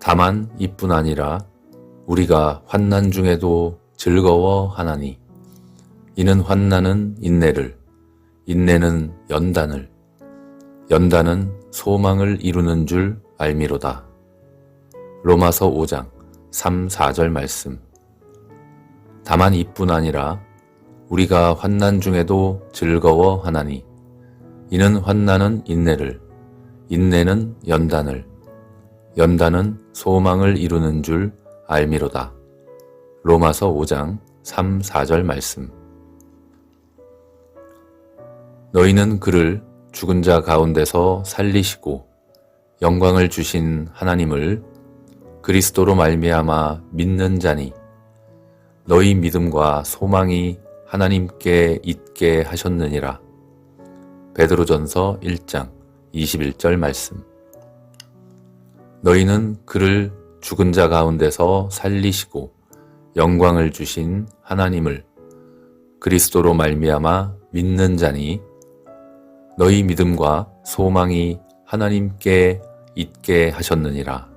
다만 이뿐 아니라 우리가 환난 중에도 즐거워하나니 이는 환난은 인내를, 인내는 연단을, 연단은 소망을 이루는 줄 알미로다. 로마서 5장 3, 4절 말씀. 다만 이뿐 아니라 우리가 환난 중에도 즐거워하나니 이는 환난은 인내를, 인내는 연단을, 연단은 소망을 이루는 줄 알미로다. 로마서 5장 3, 4절 말씀. 너희는 그를 죽은 자 가운데서 살리시고 영광을 주신 하나님을 그리스도로 말미암아 믿는 자니 너희 믿음과 소망이 하나님께 있게 하셨느니라. 베드로전서 1장 21절 말씀. 너희는 그를 죽은 자 가운데서 살리시고 영광을 주신 하나님을 그리스도로 말미암아 믿는 자니 너희 믿음과 소망이 하나님께 있게 하셨느니라.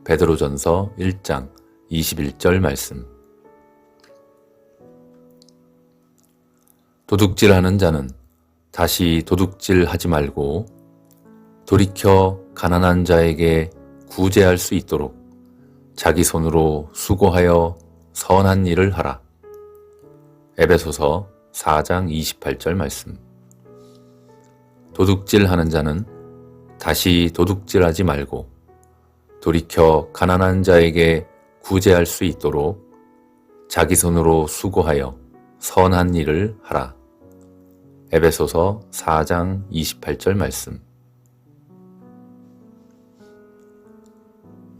베드로전서 1장 21절 말씀. 도둑질하는 자는 다시 도둑질하지 말고 돌이켜 가난한 자에게 구제할 수 있도록 자기 손으로 수고하여 선한 일을 하라. 에베소서 4장 28절 말씀. 도둑질하는 자는 다시 도둑질하지 말고 돌이켜 가난한 자에게 구제할 수 있도록 자기 손으로 수고하여 선한 일을 하라. 에베소서 4장 28절 말씀.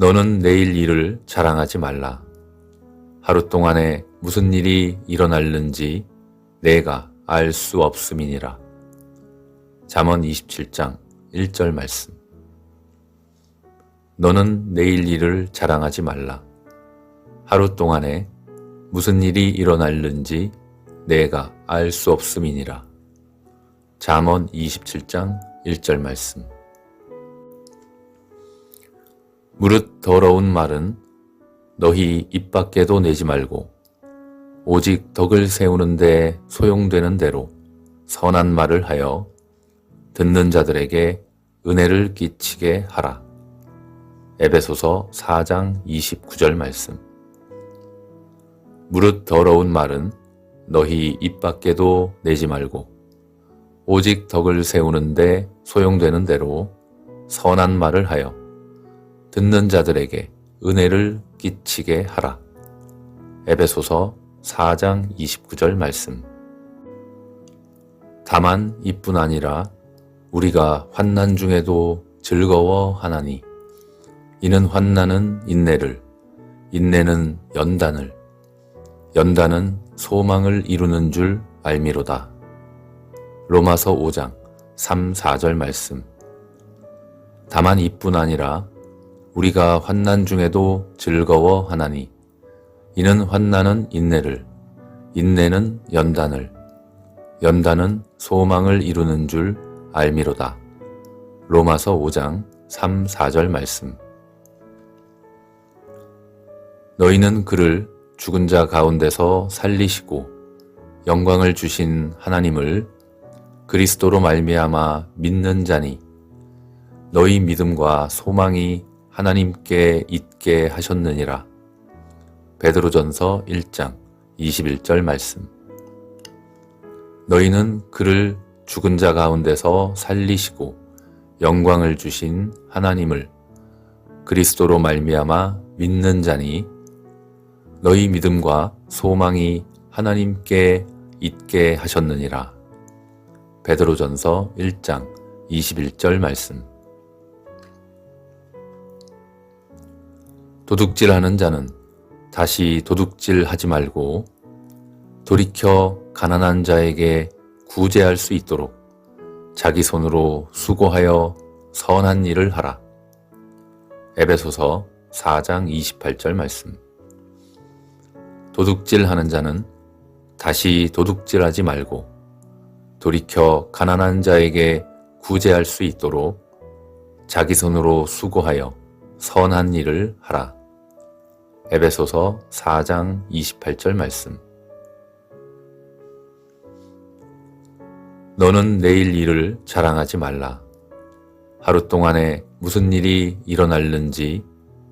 너는 내일 일을 자랑하지 말라. 하루 동안에 무슨 일이 일어날는지 내가 알 수 없음이니라. 잠언 27장 1절 말씀. 너는 내일 일을 자랑하지 말라. 하루 동안에 무슨 일이 일어날는지 내가 알 수 없음이니라. 잠언 27장 1절 말씀. 무릇 더러운 말은 너희 입 밖에도 내지 말고 오직 덕을 세우는 데 소용되는 대로 선한 말을 하여 듣는 자들에게 은혜를 끼치게 하라. 에베소서 4장 29절 말씀. 무릇 더러운 말은 너희 입 밖에도 내지 말고 오직 덕을 세우는 데 소용되는 대로 선한 말을 하여 듣는 자들에게 은혜를 끼치게 하라. 에베소서 4장 29절 말씀. 다만 이뿐 아니라 우리가 환난 중에도 즐거워하나니 이는 환난은 인내를, 인내는 연단을, 연단은 소망을 이루는 줄 알미로다. 로마서 5장 3, 4절 말씀. 다만 이뿐 아니라 우리가 환난 중에도 즐거워하나니 이는 환난은 인내를, 인내는 연단을, 연단은 소망을 이루는 줄 알미로다. 로마서 5장 3, 4절 말씀. 너희는 그를 죽은 자 가운데서 살리시고 영광을 주신 하나님을 그리스도로 말미암아 믿는 자니 너희 믿음과 소망이 하나님께 있게 하셨느니라. 베드로전서 1장 21절 말씀. 너희는 그를 죽은 자 가운데서 살리시고 영광을 주신 하나님을 그리스도로 말미암아 믿는 자니 너희 믿음과 소망이 하나님께 있게 하셨느니라. 베드로전서 1장 21절 말씀. 도둑질하는 자는 다시 도둑질하지 말고 돌이켜 가난한 자에게 구제할 수 있도록 자기 손으로 수고하여 선한 일을 하라. 에베소서 4장 28절 말씀. 도둑질하는 자는 다시 도둑질하지 말고 돌이켜 가난한 자에게 구제할 수 있도록 자기 손으로 수고하여 선한 일을 하라. 에베소서 4장 28절 말씀. 너는 내일 일을 자랑하지 말라. 하루 동안에 무슨 일이 일어날는지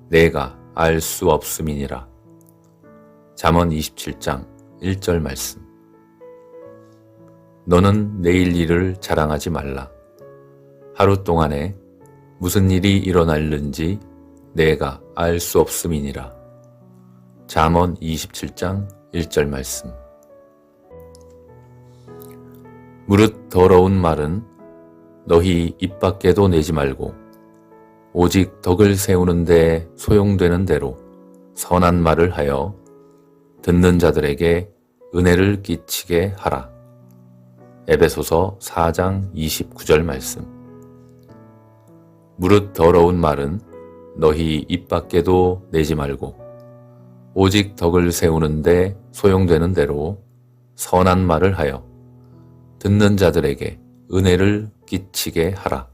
내가 알 수 없음이니라. 잠언 27장 1절 말씀. 너는 내일 일을 자랑하지 말라. 하루 동안에 무슨 일이 일어날는지 내가 알 수 없음이니라. 잠언 27장 1절 말씀. 무릇 더러운 말은 너희 입 밖에도 내지 말고 오직 덕을 세우는 데 소용되는 대로 선한 말을 하여 듣는 자들에게 은혜를 끼치게 하라. 에베소서 4장 29절 말씀. 무릇 더러운 말은 너희 입 밖에도 내지 말고 오직 덕을 세우는 데 소용되는 대로 선한 말을 하여 듣는 자들에게 은혜를 끼치게 하라.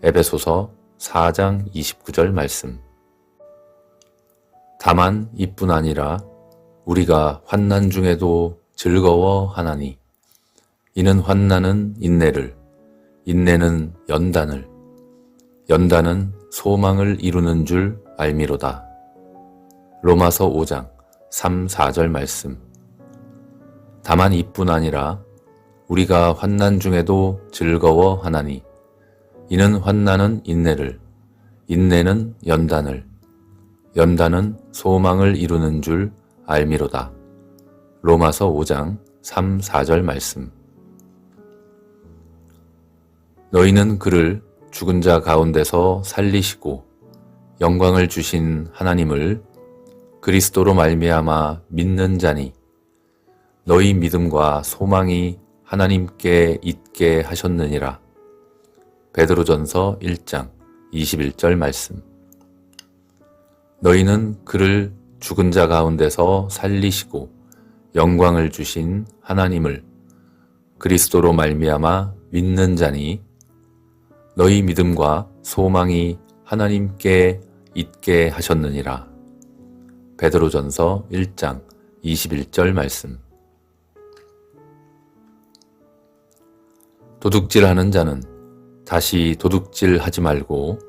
에베소서 4장 29절 말씀. 다만 이뿐 아니라 우리가 환난 중에도 즐거워하나니 이는 환난은 인내를, 인내는 연단을, 연단은 소망을 이루는 줄 알미로다. 로마서 5장 3, 4절 말씀. 다만 이뿐 아니라 우리가 환난 중에도 즐거워하나니 이는 환난은 인내를, 인내는 연단을, 연단은 소망을 이루는 줄 알미로다. 로마서 5장 3, 4절 말씀. 너희는 그를 죽은 자 가운데서 살리시고 영광을 주신 하나님을 그리스도로 말미암아 믿는 자니 너희 믿음과 소망이 하나님께 있게 하셨느니라. 베드로전서 1장 21절 말씀. 너희는 그를 죽은 자 가운데서 살리시고 영광을 주신 하나님을 그리스도로 말미암아 믿는 자니 너희 믿음과 소망이 하나님께 있게 하셨느니라. 베드로전서 1장 21절 말씀. 도둑질하는 자는 다시 도둑질하지 말고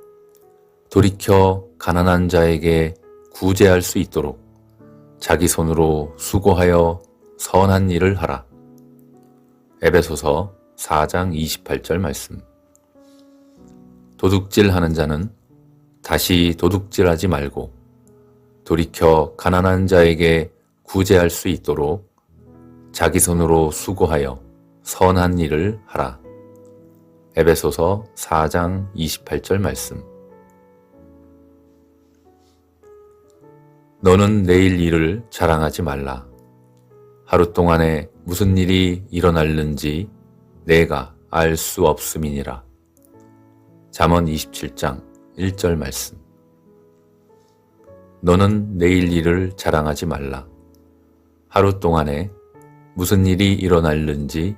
돌이켜 가난한 자에게 구제할 수 있도록 자기 손으로 수고하여 선한 일을 하라. 에베소서 4장 28절 말씀. 도둑질하는 자는 다시 도둑질하지 말고 돌이켜 가난한 자에게 구제할 수 있도록 자기 손으로 수고하여 선한 일을 하라. 에베소서 4장 28절 말씀. 너는 내일 일을 자랑하지 말라. 하루 동안에 무슨 일이 일어날는지 내가 알 수 없음이니라. 잠언 27장 1절 말씀. 너는 내일 일을 자랑하지 말라. 하루 동안에 무슨 일이 일어날는지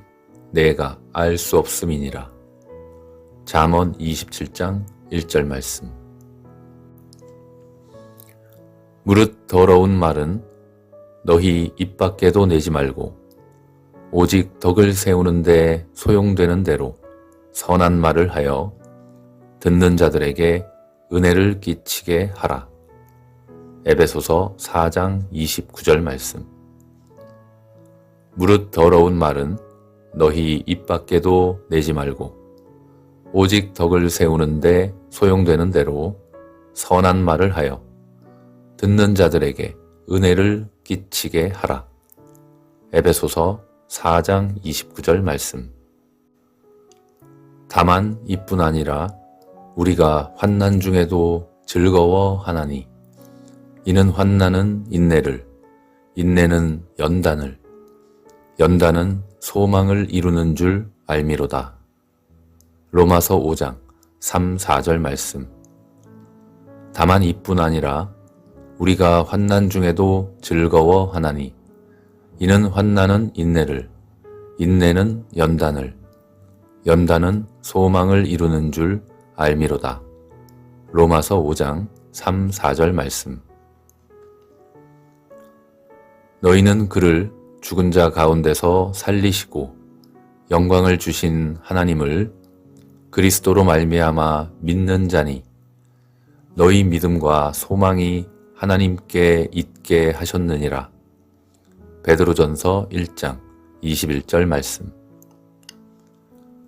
내가 알 수 없음이니라. 잠언 27장 1절 말씀. 무릇 더러운 말은 너희 입 밖에도 내지 말고 오직 덕을 세우는 데 소용되는 대로 선한 말을 하여 듣는 자들에게 은혜를 끼치게 하라. 에베소서 4장 29절 말씀. 무릇 더러운 말은 너희 입 밖에도 내지 말고 오직 덕을 세우는 데 소용되는 대로 선한 말을 하여 듣는 자들에게 은혜를 끼치게 하라. 에베소서 4장 29절 말씀. 다만 이뿐 아니라 우리가 환난 중에도 즐거워하나니 이는 환난은 인내를, 인내는 연단을, 연단은 소망을 이루는 줄 알미로다. 로마서 5장 3, 4절 말씀. 다만 이뿐 아니라 우리가 환난 중에도 즐거워하나니 이는 환난은 인내를, 인내는 연단을, 연단은 소망을 이루는 줄 알미로다. 로마서 5장 3, 4절 말씀. 너희는 그를 죽은 자 가운데서 살리시고 영광을 주신 하나님을 그리스도로 말미암아 믿는 자니 너희 믿음과 소망이 하나님께 있게 하셨느니라. 베드로전서 1장 21절 말씀.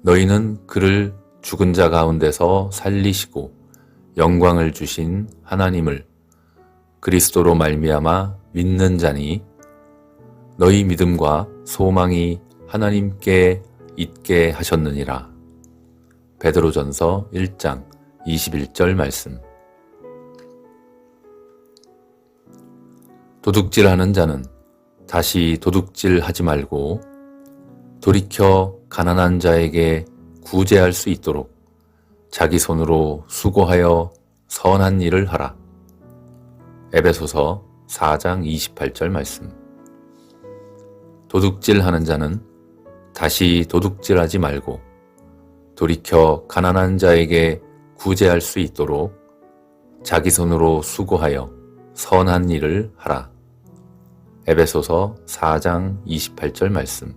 너희는 그를 죽은 자 가운데서 살리시고 영광을 주신 하나님을 그리스도로 말미암아 믿는 자니 너희 믿음과 소망이 하나님께 있게 하셨느니라. 베드로전서 1장 21절 말씀. 도둑질하는 자는 다시 도둑질하지 말고 돌이켜 가난한 자에게 구제할 수 있도록 자기 손으로 수고하여 선한 일을 하라. 에베소서 4장 28절 말씀. 도둑질하는 자는 다시 도둑질하지 말고 돌이켜 가난한 자에게 구제할 수 있도록 자기 손으로 수고하여 선한 일을 하라. 에베소서 4장 28절 말씀.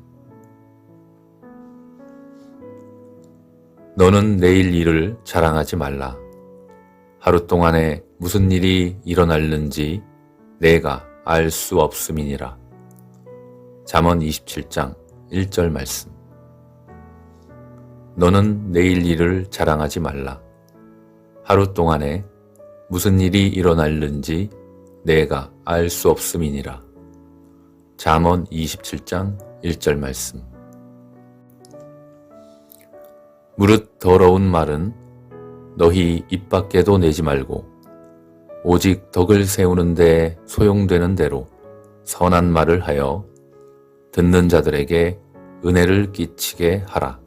너는 내일 일을 자랑하지 말라. 하루 동안에 무슨 일이 일어날는지 내가 알 수 없음이니라. 잠언 27장 1절 말씀. 너는 내일 일을 자랑하지 말라. 하루 동안에 무슨 일이 일어날는지 내가 알 수 없음이니라. 잠언 27장 1절 말씀. 무릇 더러운 말은 너희 입 밖에도 내지 말고 오직 덕을 세우는데 소용되는 대로 선한 말을 하여 듣는 자들에게 은혜를 끼치게 하라.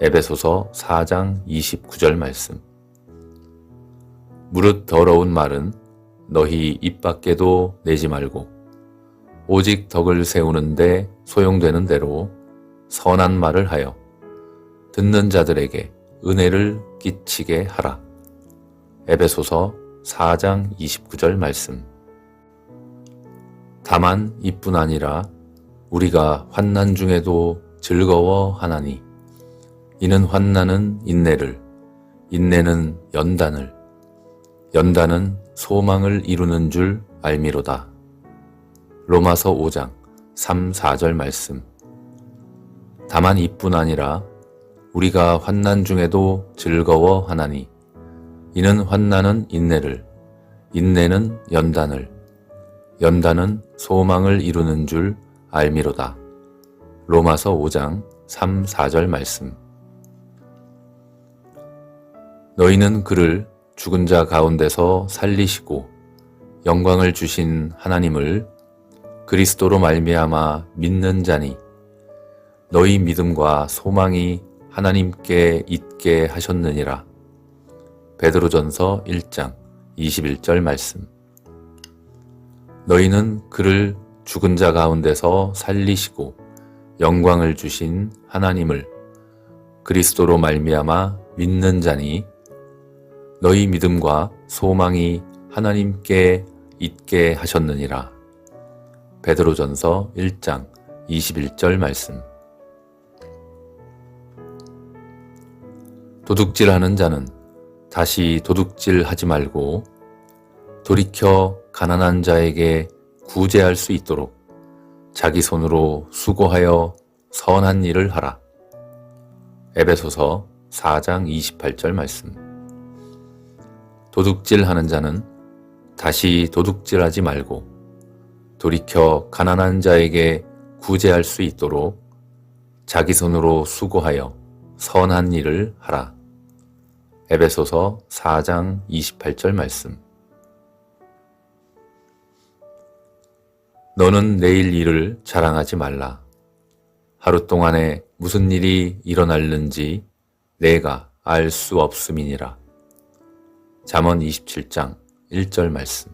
에베소서 4장 29절 말씀. 무릇 더러운 말은 너희 입 밖에도 내지 말고 오직 덕을 세우는데 소용되는 대로 선한 말을 하여 듣는 자들에게 은혜를 끼치게 하라. 에베소서 4장 29절 말씀. 다만 이뿐 아니라 우리가 환난 중에도 즐거워하나니 이는 환난은 인내를, 인내는 연단을, 연단은 소망을 이루는 줄 알미로다. 로마서 5장 3, 4절 말씀. 다만 이뿐 아니라 우리가 환난 중에도 즐거워하나니 이는 환난은 인내를, 인내는 연단을, 연단은 소망을 이루는 줄 알미로다. 로마서 5장 3, 4절 말씀. 너희는 그를 죽은 자 가운데서 살리시고 영광을 주신 하나님을 그리스도로 말미암아 믿는 자니 너희 믿음과 소망이 하나님께 있게 하셨느니라. 베드로전서 1장 21절 말씀. 너희는 그를 죽은 자 가운데서 살리시고 영광을 주신 하나님을 그리스도로 말미암아 믿는 자니 너희 믿음과 소망이 하나님께 있게 하셨느니라. 베드로전서 1장 21절 말씀. 도둑질하는 자는 다시 도둑질하지 말고 돌이켜 가난한 자에게 구제할 수 있도록 자기 손으로 수고하여 선한 일을 하라. 에베소서 4장 28절 말씀. 도둑질하는 자는 다시 도둑질하지 말고 돌이켜 가난한 자에게 구제할 수 있도록 자기 손으로 수고하여 선한 일을 하라. 에베소서 4장 28절 말씀. 너는 내일 일을 자랑하지 말라. 하루 동안에 무슨 일이 일어날는지 내가 알 수 없음이니라. 잠언 27장 1절 말씀.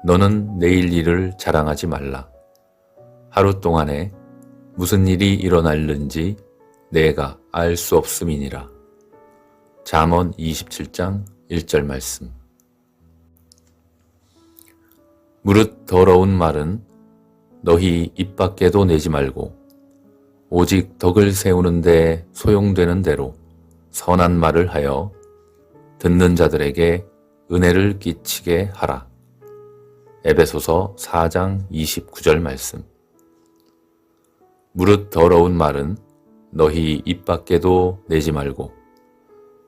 너는 내일 일을 자랑하지 말라. 하루 동안에 무슨 일이 일어날는지 내가 알 수 없음이니라. 잠언 27장 1절 말씀. 무릇 더러운 말은 너희 입 밖에도 내지 말고 오직 덕을 세우는 데 소용되는 대로 선한 말을 하여 듣는 자들에게 은혜를 끼치게 하라. 에베소서 4장 29절 말씀. 무릇 더러운 말은 너희 입 밖에도 내지 말고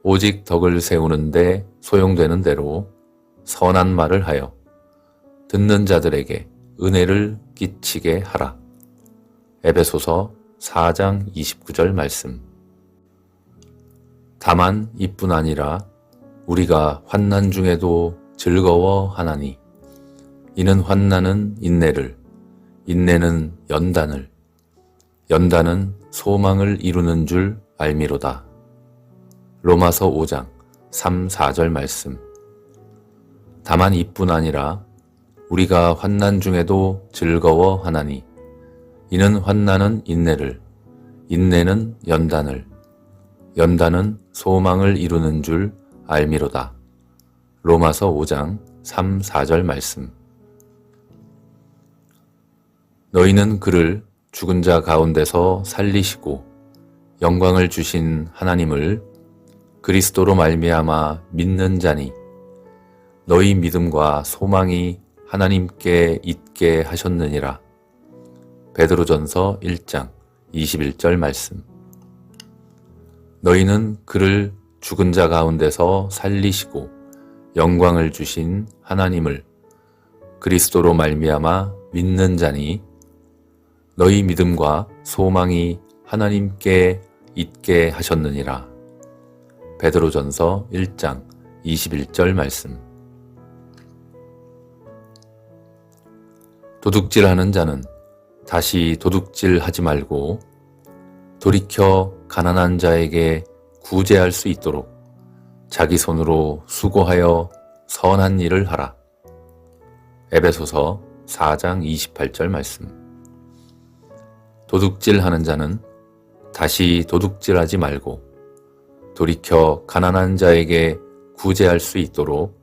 오직 덕을 세우는 데 소용되는 대로 선한 말을 하여 듣는 자들에게 은혜를 끼치게 하라. 에베소서 4장 29절 말씀. 다만 이뿐 아니라 우리가 환난 중에도 즐거워하나니 이는 환난은 인내를, 인내는 연단을, 연단은 소망을 이루는 줄 알미로다. 로마서 5장 3, 4절 말씀. 다만 이뿐 아니라 우리가 환난 중에도 즐거워하나니 이는 환난은 인내를, 인내는 연단을, 연단은 소망을 이루는 줄 알미로다. 로마서 5장 3, 4절 말씀. 너희는 그를 죽은 자 가운데서 살리시고 영광을 주신 하나님을 그리스도로 말미암아 믿는 자니 너희 믿음과 소망이 하나님께 있게 하셨느니라. 베드로전서 1장 21절 말씀. 너희는 그를 죽은 자 가운데서 살리시고 영광을 주신 하나님을 그리스도로 말미암아 믿는 자니 너희 믿음과 소망이 하나님께 있게 하셨느니라. 베드로전서 1장 21절 말씀. 도둑질하는 자는 다시 도둑질하지 말고 돌이켜 가난한 자에게 구제할 수 있도록 자기 손으로 수고하여 선한 일을 하라. 에베소서 4장 28절 말씀. 도둑질하는 자는 다시 도둑질하지 말고 돌이켜 가난한 자에게 구제할 수 있도록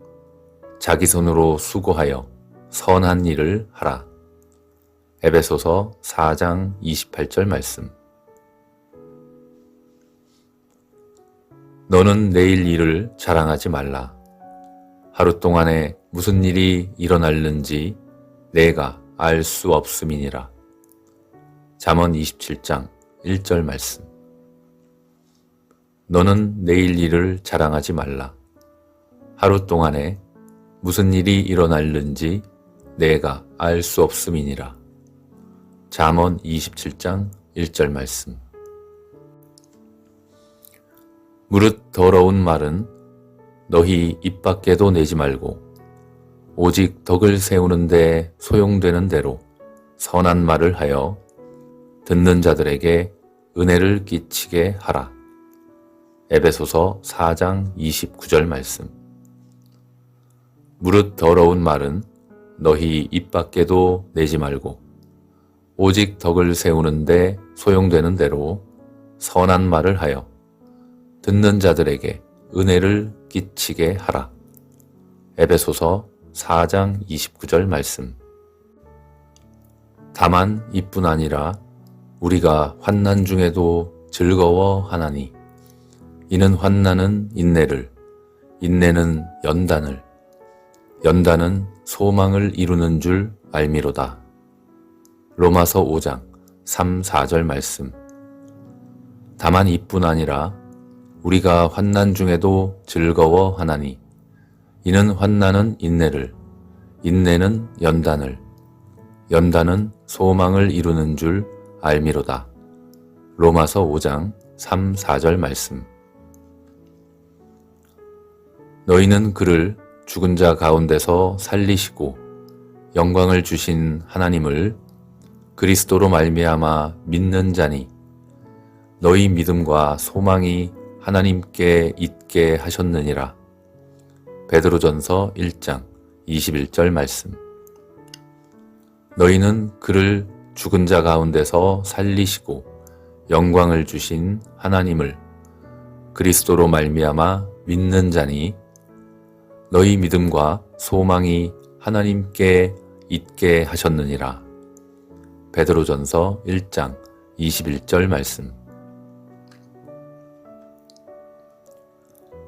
자기 손으로 수고하여 선한 일을 하라. 에베소서 4장 28절 말씀. 너는 내일 일을 자랑하지 말라. 하루 동안에 무슨 일이 일어날는지 내가 알 수 없음이니라. 잠언 27장 1절 말씀. 너는 내일 일을 자랑하지 말라. 하루 동안에 무슨 일이 일어날는지 내가 알 수 없음이니라. 잠언 27장 1절 말씀. 무릇 더러운 말은 너희 입 밖에도 내지 말고 오직 덕을 세우는 데 소용되는 대로 선한 말을 하여 듣는 자들에게 은혜를 끼치게 하라. 에베소서 4장 29절 말씀. 무릇 더러운 말은 너희 입 밖에도 내지 말고 오직 덕을 세우는 데 소용되는 대로 선한 말을 하여 듣는 자들에게 은혜를 끼치게 하라. 에베소서 4장 29절 말씀. 다만 이뿐 아니라 우리가 환난 중에도 즐거워하나니 이는 환난은 인내를, 인내는 연단을, 연단은 소망을 이루는 줄 알미로다. 로마서 5장 3, 4절 말씀. 다만 이뿐 아니라 우리가 환난 중에도 즐거워하나니 이는 환난은 인내를, 인내는 연단을, 연단은 소망을 이루는 줄 알미로다. 로마서 5장 3, 4절 말씀. 너희는 그를 죽은 자 가운데서 살리시고 영광을 주신 하나님을 그리스도로 말미암아 믿는 자니 너희 믿음과 소망이 하나님께 있게 하셨느니라. 베드로전서 1장 21절 말씀. 너희는 그를 죽은 자 가운데서 살리시고 영광을 주신 하나님을 그리스도로 말미암아 믿는 자니 너희 믿음과 소망이 하나님께 있게 하셨느니라. 베드로전서 1장 21절 말씀.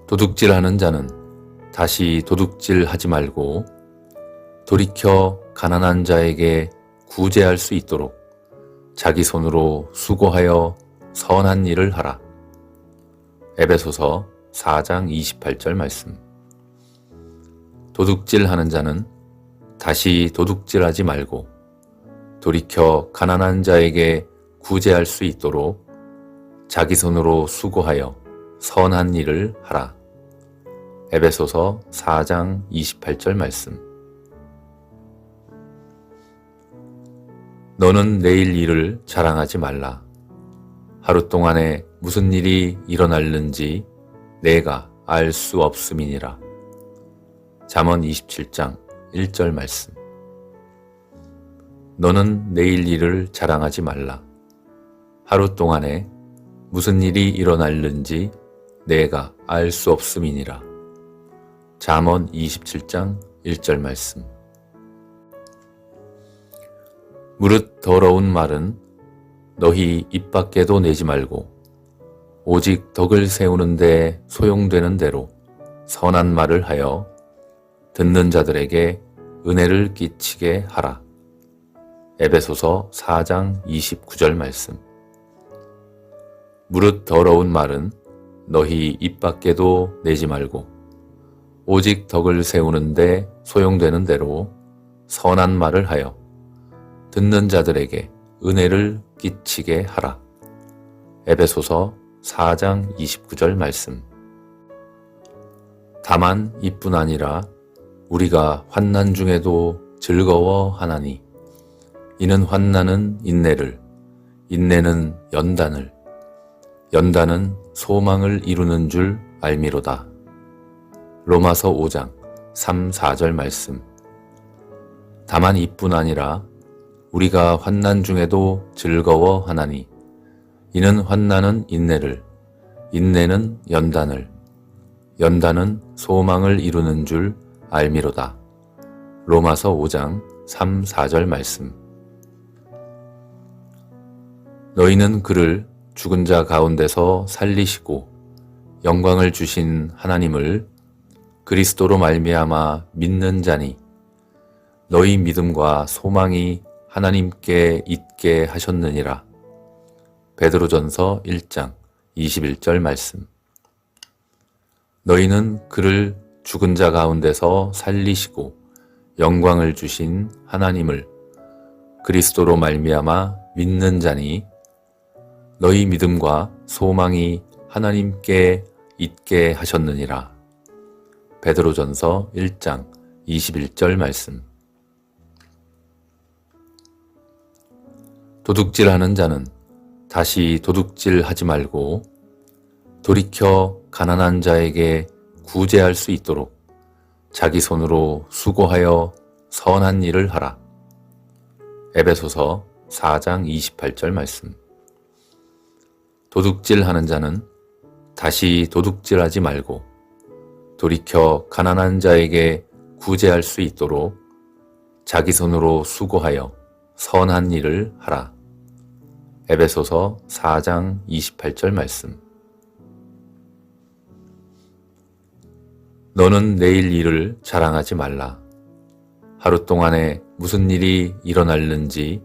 도둑질하는 자는 다시 도둑질하지 말고 돌이켜 가난한 자에게 구제할 수 있도록 자기 손으로 수고하여 선한 일을 하라. 에베소서 4장 28절 말씀. 도둑질하는 자는 다시 도둑질하지 말고 돌이켜 가난한 자에게 구제할 수 있도록 자기 손으로 수고하여 선한 일을 하라. 에베소서 4장 28절 말씀. 너는 내일 일을 자랑하지 말라. 하루 동안에 무슨 일이 일어날는지 내가 알 수 없음이니라. 잠언 27장 1절 말씀. 너는 내일 일을 자랑하지 말라. 하루 동안에 무슨 일이 일어날는지 내가 알 수 없음이니라. 잠언 27장 1절 말씀. 무릇 더러운 말은 너희 입 밖에도 내지 말고 오직 덕을 세우는 데 소용되는 대로 선한 말을 하여 듣는 자들에게 은혜를 끼치게 하라. 에베소서 4장 29절 말씀. 무릇 더러운 말은 너희 입 밖에도 내지 말고 오직 덕을 세우는 데 소용되는 대로 선한 말을 하여 듣는 자들에게 은혜를 끼치게 하라. 에베소서 4장 29절 말씀. 다만 이뿐 아니라 우리가 환난 중에도 즐거워하나니 이는 환난은 인내를, 인내는 연단을, 연단은 소망을 이루는 줄 알미로다. 로마서 5장 3, 4절 말씀. 다만 이뿐 아니라 우리가 환난 중에도 즐거워하나니 이는 환난은 인내를, 인내는 연단을, 연단은 소망을 이루는 줄 알미로다. 로마서 5장 3, 4절 말씀. 너희는 그를 죽은 자 가운데서 살리시고 영광을 주신 하나님을 그리스도로 말미암아 믿는 자니 너희 믿음과 소망이 하나님께 있게 하셨느니라. 베드로전서 1장 21절 말씀. 너희는 그를 죽은 자 가운데서 살리시고 영광을 주신 하나님을 그리스도로 말미암아 믿는 자니 너희 믿음과 소망이 하나님께 있게 하셨느니라. 베드로전서 1장 21절 말씀. 도둑질하는 자는 다시 도둑질하지 말고 돌이켜 가난한 자에게 구제할 수 있도록 자기 손으로 수고하여 선한 일을 하라. 에베소서 4장 28절 말씀. 도둑질하는 자는 다시 도둑질하지 말고 돌이켜 가난한 자에게 구제할 수 있도록 자기 손으로 수고하여 선한 일을 하라. 에베소서 4장 28절 말씀. 너는 내일 일을 자랑하지 말라. 하루 동안에 무슨 일이 일어날는지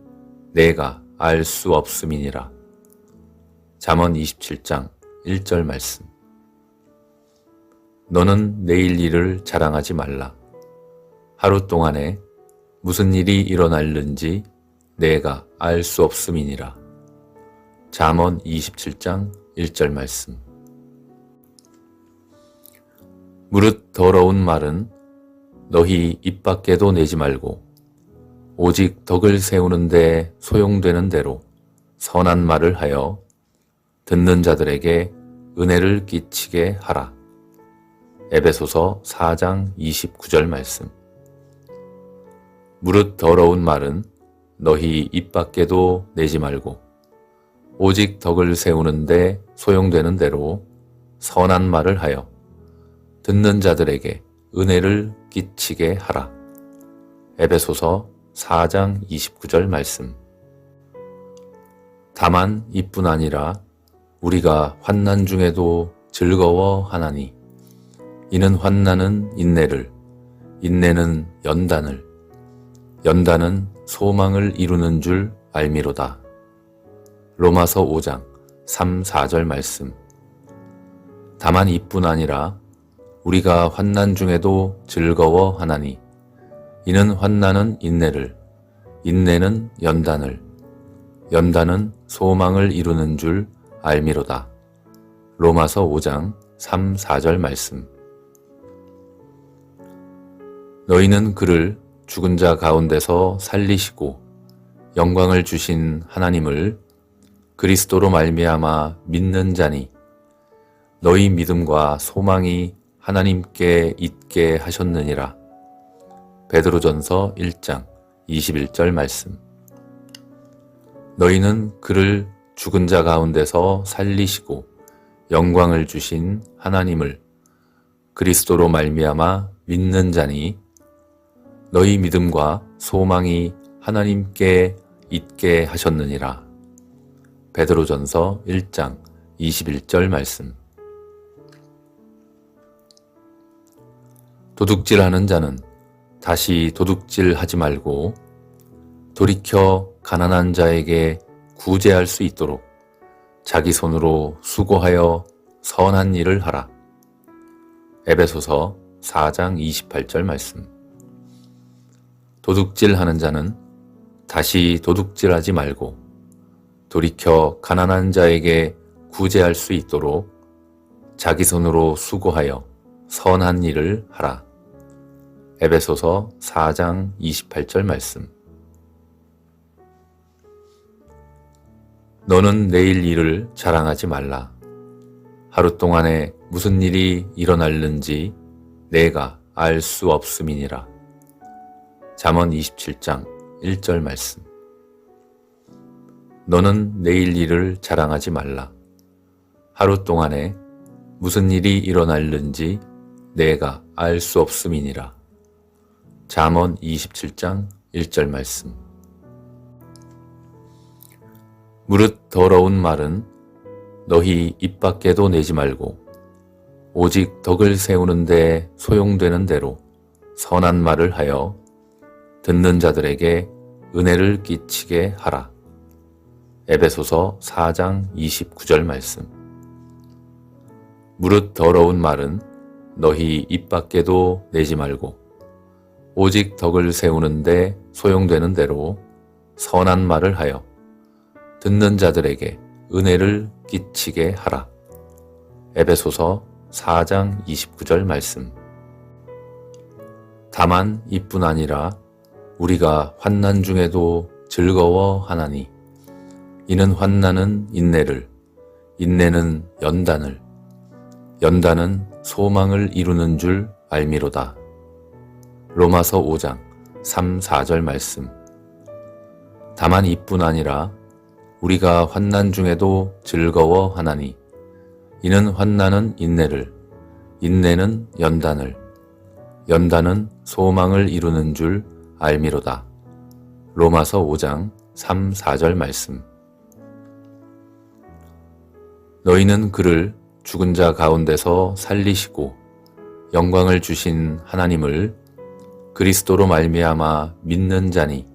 내가 알 수 없음이니라. 잠언 27장 1절 말씀. 너는 내일 일을 자랑하지 말라. 하루 동안에 무슨 일이 일어날는지 내가 알 수 없음이니라. 잠언 27장 1절 말씀. 무릇 더러운 말은 너희 입 밖에도 내지 말고 오직 덕을 세우는 데 소용되는 대로 선한 말을 하여 듣는 자들에게 은혜를 끼치게 하라. 에베소서 4장 29절 말씀. 무릇 더러운 말은 너희 입 밖에도 내지 말고 오직 덕을 세우는 데 소용되는 대로 선한 말을 하여 듣는 자들에게 은혜를 끼치게 하라. 에베소서 4장 29절 말씀. 다만 이뿐 아니라 우리가 환난 중에도 즐거워하나니 이는 환난은 인내를, 인내는 연단을, 연단은 소망을 이루는 줄 알미로다. 로마서 5장 3, 4절 말씀. 다만 이뿐 아니라 우리가 환난 중에도 즐거워하나니 이는 환난은 인내를, 인내는 연단을, 연단은 소망을 이루는 줄 알미로다. 로마서 5장 3, 4절 말씀. 너희는 그를 죽은 자 가운데서 살리시고 영광을 주신 하나님을 그리스도로 말미암아 믿는 자니 너희 믿음과 소망이 하나님께 있게 하셨느니라. 베드로전서 1장 21절 말씀. 너희는 그를 죽은 자 가운데서 살리시고 영광을 주신 하나님을 그리스도로 말미암아 믿는 자니 너희 믿음과 소망이 하나님께 있게 하셨느니라. 베드로전서 1장 21절 말씀. 도둑질하는 자는 다시 도둑질하지 말고 돌이켜 가난한 자에게 구제할 수 있도록 자기 손으로 수고하여 선한 일을 하라. 에베소서 4장 28절 말씀. 도둑질하는 자는 다시 도둑질하지 말고 돌이켜 가난한 자에게 구제할 수 있도록 자기 손으로 수고하여 선한 일을 하라. 에베소서 4장 28절 말씀. 너는 내일 일을 자랑하지 말라. 하루 동안에 무슨 일이 일어날는지 내가 알 수 없음이니라. 잠언 27장 1절 말씀. 너는 내일 일을 자랑하지 말라. 하루 동안에 무슨 일이 일어날는지 내가 알 수 없음이니라. 잠언 27장 1절 말씀. 무릇 더러운 말은 너희 입 밖에도 내지 말고 오직 덕을 세우는 데 소용되는 대로 선한 말을 하여 듣는 자들에게 은혜를 끼치게 하라. 에베소서 4장 29절 말씀. 무릇 더러운 말은 너희 입 밖에도 내지 말고 오직 덕을 세우는 데 소용되는 대로 선한 말을 하여 듣는 자들에게 은혜를 끼치게 하라. 에베소서 4장 29절 말씀. 다만 이뿐 아니라 우리가 환난 중에도 즐거워하나니 이는 환난은 인내를, 인내는 연단을, 연단은 소망을 이루는 줄 알미로다. 로마서 5장 3, 4절 말씀. 다만 이뿐 아니라 우리가 환난 중에도 즐거워하나니 이는 환난은 인내를, 인내는 연단을, 연단은 소망을 이루는 줄 알미로다. 로마서 5장 3, 4절 말씀. 너희는 그를 죽은 자 가운데서 살리시고 영광을 주신 하나님을 그리스도로 말미암아 믿는 자니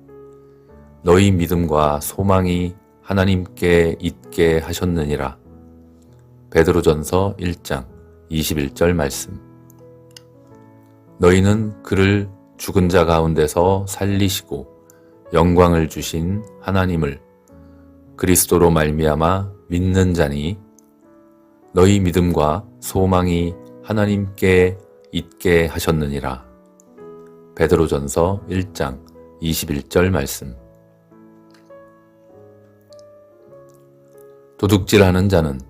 너희 믿음과 소망이 하나님께 있게 하셨느니라. 베드로전서 1장 21절 말씀. 너희는 그를 죽은 자 가운데서 살리시고 영광을 주신 하나님을 그리스도로 말미암아 믿는 자니 너희 믿음과 소망이 하나님께 있게 하셨느니라. 베드로전서 1장 21절 말씀. 도둑질하는 자는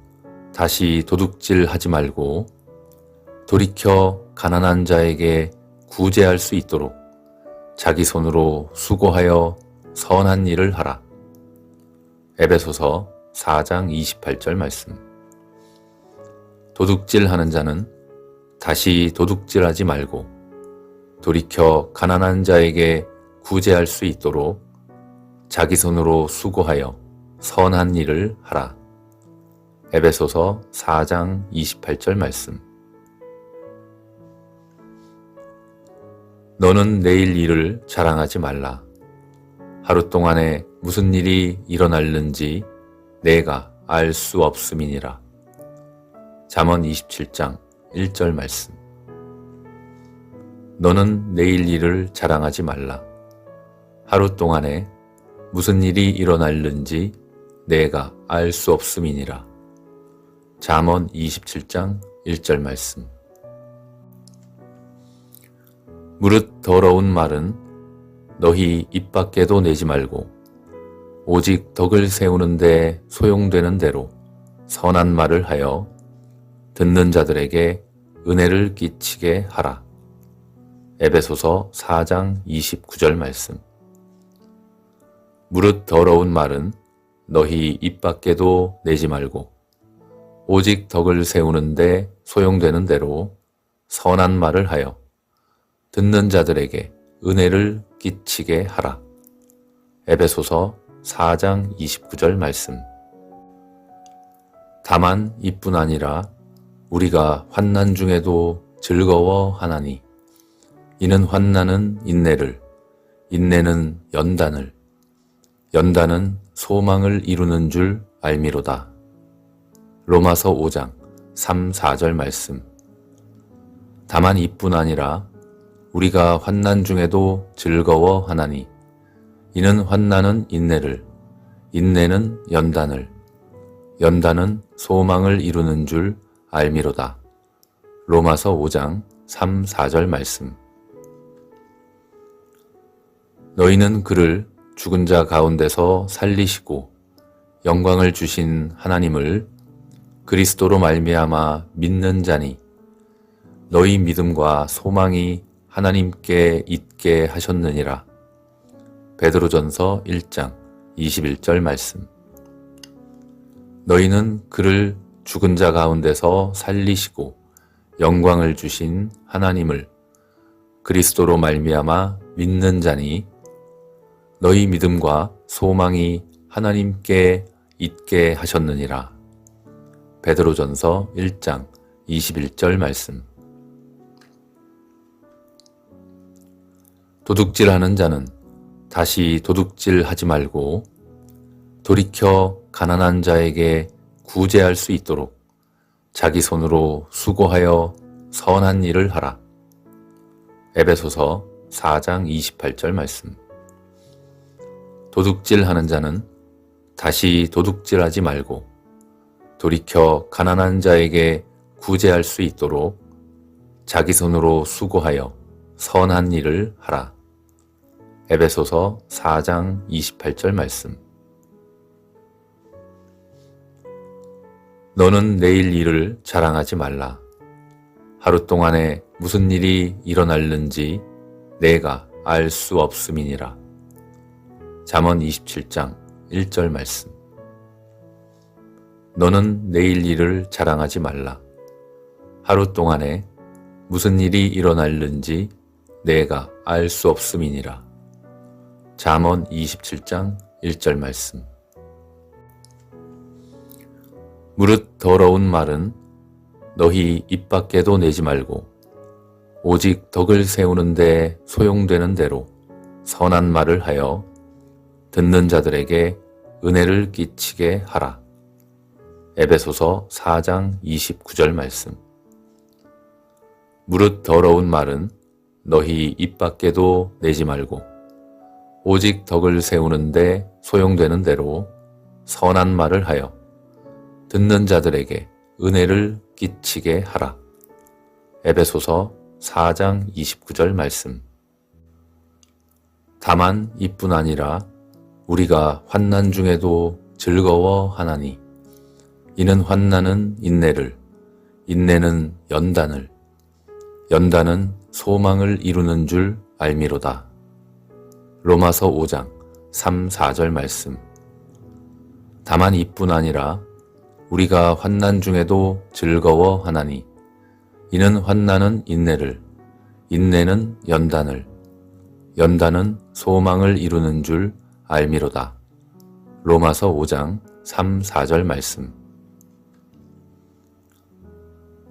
다시 도둑질하지 말고 돌이켜 가난한 자에게 구제할 수 있도록 자기 손으로 수고하여 선한 일을 하라. 에베소서 4장 28절 말씀. 도둑질하는 자는 다시 도둑질하지 말고 돌이켜 가난한 자에게 구제할 수 있도록 자기 손으로 수고하여 선한 일을 하라. 에베소서 4장 28절 말씀. 너는 내일 일을 자랑하지 말라. 하루 동안에 무슨 일이 일어날는지 내가 알 수 없음이니라. 잠언 27장 1절 말씀. 너는 내일 일을 자랑하지 말라. 하루 동안에 무슨 일이 일어날는지 내가 알 수 없음이니라. 잠언 27장 1절 말씀. 무릇 더러운 말은 너희 입 밖에도 내지 말고 오직 덕을 세우는데 소용되는 대로 선한 말을 하여 듣는 자들에게 은혜를 끼치게 하라. 에베소서 4장 29절 말씀. 무릇 더러운 말은 너희 입 밖에도 내지 말고 오직 덕을 세우는데 소용되는 대로 선한 말을 하여 듣는 자들에게 은혜를 끼치게 하라. 에베소서 4장 29절 말씀. 다만 이뿐 아니라 우리가 환난 중에도 즐거워하나니 이는 환난은 인내를, 인내는 연단을, 연단은 소망을 이루는 줄 알미로다. 로마서 5장 3, 4절 말씀. 다만 이뿐 아니라 우리가 환난 중에도 즐거워하나니 이는 환난은 인내를, 인내는 연단을, 연단은 소망을 이루는 줄 알미로다. 로마서 5장 3, 4절 말씀. 너희는 그를 죽은 자 가운데서 살리시고 영광을 주신 하나님을 그리스도로 말미암아 믿는 자니 너희 믿음과 소망이 하나님께 있게 하셨느니라. 베드로전서 1장 21절 말씀. 너희는 그를 죽은 자 가운데서 살리시고 영광을 주신 하나님을 그리스도로 말미암아 믿는 자니 너희 믿음과 소망이 하나님께 있게 하셨느니라. 베드로전서 1장 21절 말씀. 도둑질하는 자는 다시 도둑질하지 말고 돌이켜 가난한 자에게 구제할 수 있도록 자기 손으로 수고하여 선한 일을 하라. 에베소서 4장 28절 말씀. 도둑질하는 자는 다시 도둑질하지 말고 돌이켜 가난한 자에게 구제할 수 있도록 자기 손으로 수고하여 선한 일을 하라. 에베소서 4장 28절 말씀. 너는 내일 일을 자랑하지 말라. 하루 동안에 무슨 일이 일어날는지 내가 알 수 없음이니라. 잠언 27장 1절 말씀. 너는 내일 일을 자랑하지 말라. 하루 동안에 무슨 일이 일어날는지 내가 알 수 없음이니라. 잠언 27장 1절 말씀. 무릇 더러운 말은 너희 입 밖에도 내지 말고 오직 덕을 세우는데 소용되는 대로 선한 말을 하여 듣는 자들에게 은혜를 끼치게 하라. 에베소서 4장 29절 말씀. 무릇 더러운 말은 너희 입 밖에도 내지 말고 오직 덕을 세우는데 소용되는 대로 선한 말을 하여 듣는 자들에게 은혜를 끼치게 하라. 에베소서 4장 29절 말씀. 다만 이뿐 아니라 우리가 환난 중에도 즐거워하나니 이는 환난은 인내를, 인내는 연단을, 연단은 소망을 이루는 줄 알미로다. 로마서 5장 3, 4절 말씀. 다만 이뿐 아니라 우리가 환난 중에도 즐거워하나니 이는 환난은 인내를, 인내는 연단을, 연단은 소망을 이루는 줄 알미로다. 로마서 5장 3, 4절 말씀.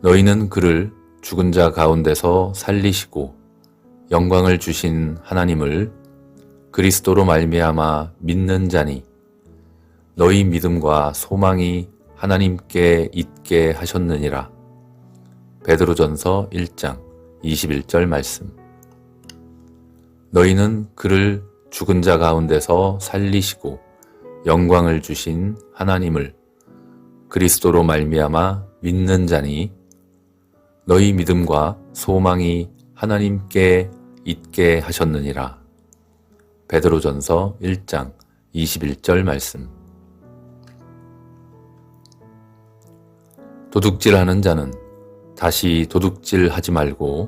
너희는 그를 죽은 자 가운데서 살리시고 영광을 주신 하나님을 그리스도로 말미암아 믿는 자니 너희 믿음과 소망이 하나님께 있게 하셨느니라. 베드로전서 1장 21절 말씀. 너희는 그를 죽은 자 가운데서 살리시고 영광을 주신 하나님을 그리스도로 말미암아 믿는 자니 너희 믿음과 소망이 하나님께 있게 하셨느니라. 베드로전서 1장 21절 말씀. 도둑질하는 자는 다시 도둑질하지 말고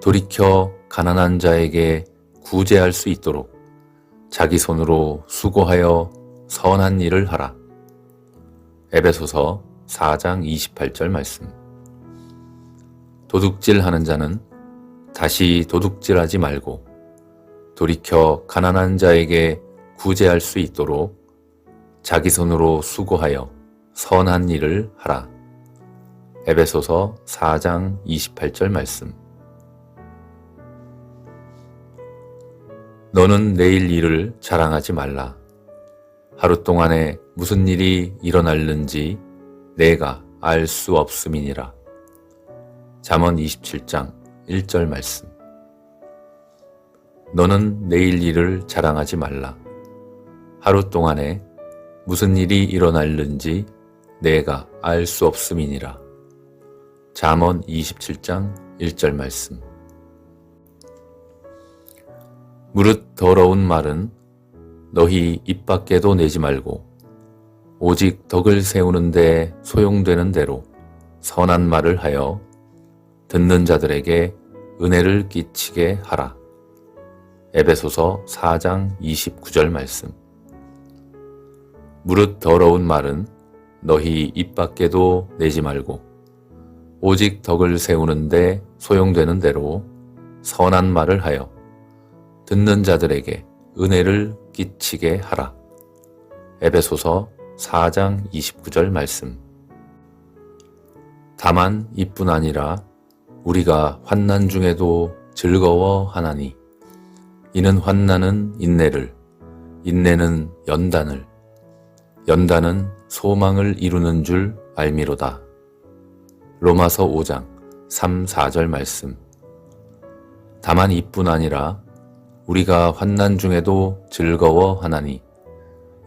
돌이켜 가난한 자에게 구제할 수 있도록 자기 손으로 수고하여 선한 일을 하라. 에베소서 4장 28절 말씀. 도둑질하는 자는 다시 도둑질하지 말고 돌이켜 가난한 자에게 구제할 수 있도록 자기 손으로 수고하여 선한 일을 하라. 에베소서 4장 28절 말씀. 너는 내일 일을 자랑하지 말라. 하루 동안에 무슨 일이 일어날는지 내가 알 수 없음이니라. 잠언 27장 1절 말씀. 너는 내일 일을 자랑하지 말라. 하루 동안에 무슨 일이 일어날는지 내가 알 수 없음이니라. 잠언 27장 1절 말씀. 무릇 더러운 말은 너희 입 밖에도 내지 말고 오직 덕을 세우는데 소용되는 대로 선한 말을 하여 듣는 자들에게 은혜를 끼치게 하라. 에베소서 4장 29절 말씀. 무릇 더러운 말은 너희 입 밖에도 내지 말고 오직 덕을 세우는데 소용되는 대로 선한 말을 하여 듣는 자들에게 은혜를 끼치게 하라. 에베소서 4장 29절 말씀. 다만 이뿐 아니라 우리가 환난 중에도 즐거워하나니 이는 환난은 인내를, 인내는 연단을, 연단은 소망을 이루는 줄 알미로다. 로마서 5장 3, 4절 말씀. 다만 이뿐 아니라 우리가 환난 중에도 즐거워하나니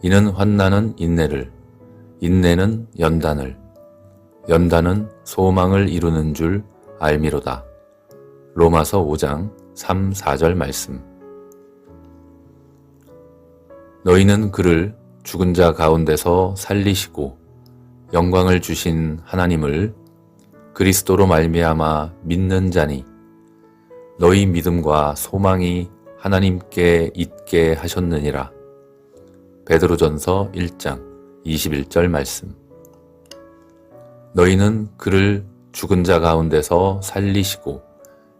이는 환난은 인내를, 인내는 연단을, 연단은 소망을 이루는 줄 알미로다. 로마서 5장 3, 4절 말씀. 너희는 그를 죽은 자 가운데서 살리시고 영광을 주신 하나님을 그리스도로 말미암아 믿는 자니 너희 믿음과 소망이 하나님께 있게 하셨느니라. 베드로전서 1장 21절 말씀. 너희는 그를 죽은 자 가운데서 살리시고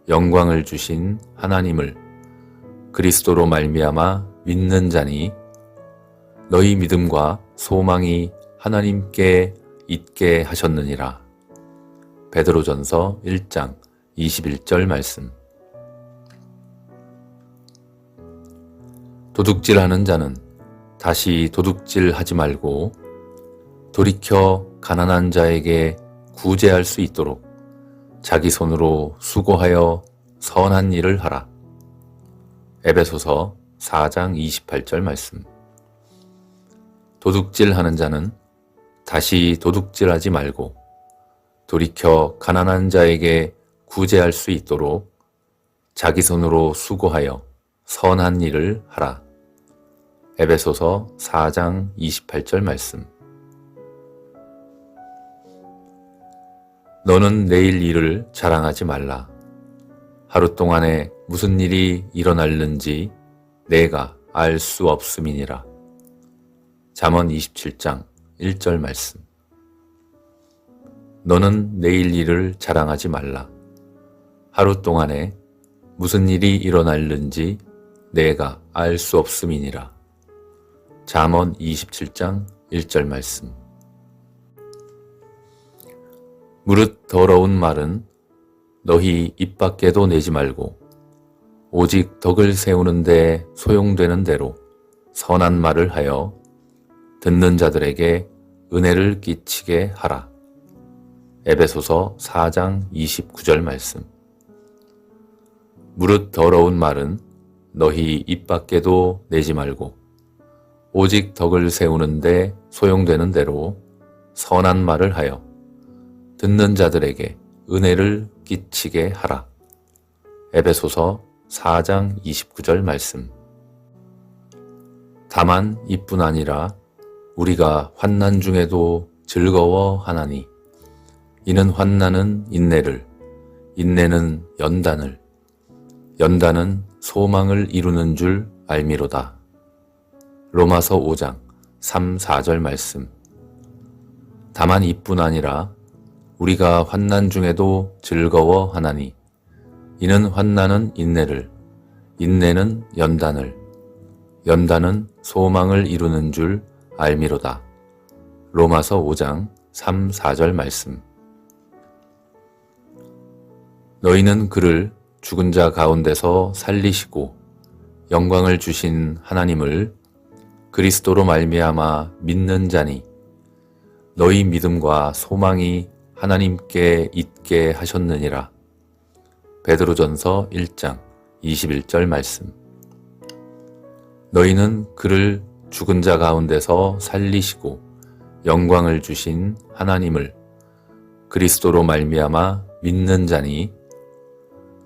영광을 주신 하나님을 그리스도로 말미암아 믿는 자니 너희 믿음과 소망이 하나님께 있게 하셨느니라. 베드로전서 1장 21절 말씀. 도둑질하는 자는 다시 도둑질하지 말고 돌이켜 가난한 자에게 구제할 수 있도록 자기 손으로 수고하여 선한 일을 하라. 에베소서 4장 28절 말씀. 도둑질하는 자는 다시 도둑질하지 말고 돌이켜 가난한 자에게 구제할 수 있도록 자기 손으로 수고하여 선한 일을 하라. 에베소서 4장 28절 말씀. 너는 내일 일을 자랑하지 말라. 하루 동안에 무슨 일이 일어날는지 내가 알 수 없음이니라. 잠언 27장 1절 말씀. 너는 내일 일을 자랑하지 말라. 하루 동안에 무슨 일이 일어날는지 내가 알 수 없음이니라. 잠언 27장 1절 말씀. 무릇 더러운 말은 너희 입 밖에도 내지 말고 오직 덕을 세우는 데 소용되는 대로 선한 말을 하여 듣는 자들에게 은혜를 끼치게 하라. 에베소서 4장 29절 말씀. 무릇 더러운 말은 너희 입 밖에도 내지 말고 오직 덕을 세우는 데 소용되는 대로 선한 말을 하여 듣는 자들에게 은혜를 끼치게 하라. 에베소서 4장 29절 말씀. 다만 이뿐 아니라 우리가 환난 중에도 즐거워하나니 이는 환난은 인내를, 인내는 연단을, 연단은 소망을 이루는 줄 알미로다. 로마서 5장 3, 4절 말씀. 다만 이뿐 아니라 우리가 환난 중에도 즐거워하나니 이는 환난은 인내를, 인내는 연단을, 연단은 소망을 이루는 줄 알미로다. 로마서 5장 3, 4절 말씀. 너희는 그를 죽은 자 가운데서 살리시고 영광을 주신 하나님을 그리스도로 말미암아 믿는 자니 너희 믿음과 소망이 하나님께 있게 하셨느니라. 베드로전서 1장 21절 말씀. 너희는 그를 죽은 자 가운데서 살리시고 영광을 주신 하나님을 그리스도로 말미암아 믿는 자니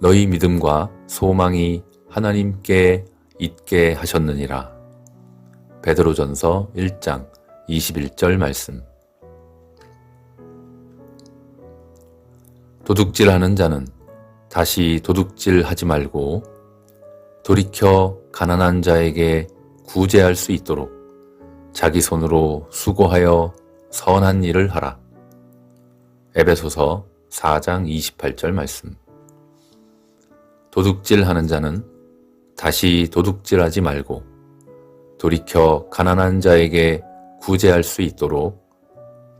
너희 믿음과 소망이 하나님께 있게 하셨느니라. 베드로전서 1장 21절 말씀. 도둑질하는 자는 다시 도둑질하지 말고 돌이켜 가난한 자에게 구제할 수 있도록 자기 손으로 수고하여 선한 일을 하라. 에베소서 4장 28절 말씀. 도둑질하는 자는 다시 도둑질하지 말고 돌이켜 가난한 자에게 구제할 수 있도록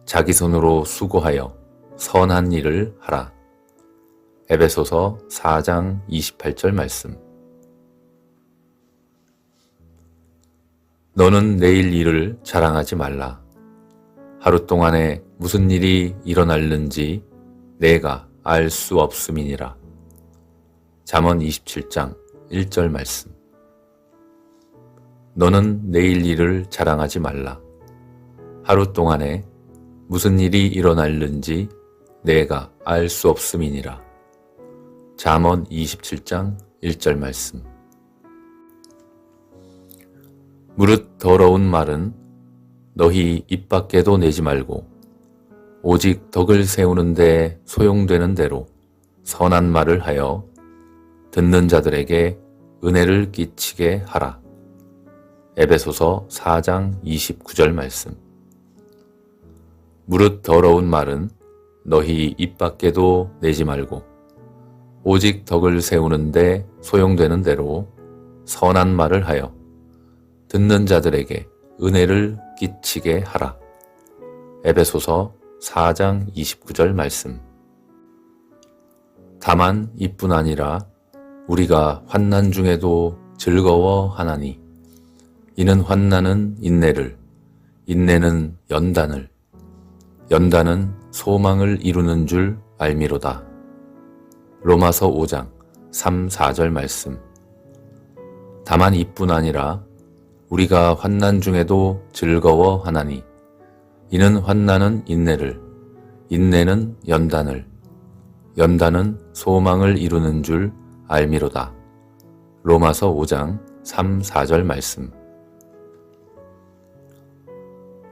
자기 손으로 수고하여 선한 일을 하라. 에베소서 4장 28절 말씀. 너는 내일 일을 자랑하지 말라. 하루 동안에 무슨 일이 일어날는지 내가 알 수 없음이니라. 잠언 27장 1절 말씀. 너는 내일 일을 자랑하지 말라. 하루 동안에 무슨 일이 일어날는지 내가 알 수 없음이니라. 잠언 27장 1절 말씀. 무릇 더러운 말은 너희 입 밖에도 내지 말고 오직 덕을 세우는 데 소용되는 대로 선한 말을 하여 듣는 자들에게 은혜를 끼치게 하라. 에베소서 4장 29절 말씀. 무릇 더러운 말은 너희 입 밖에도 내지 말고 오직 덕을 세우는 데 소용되는 대로 선한 말을 하여 듣는 자들에게 은혜를 끼치게 하라. 에베소서 4장 29절 말씀. 다만 이뿐 아니라 우리가 환난 중에도 즐거워하나니 이는 환난은 인내를, 인내는 연단을, 연단은 소망을 이루는 줄 알미로다. 로마서 5장 3, 4절 말씀. 다만 이뿐 아니라 우리가 환난 중에도 즐거워하나니 이는 환난은 인내를, 인내는 연단을, 연단은 소망을 이루는 줄 알미로다. 로마서 5장 3, 4절 말씀.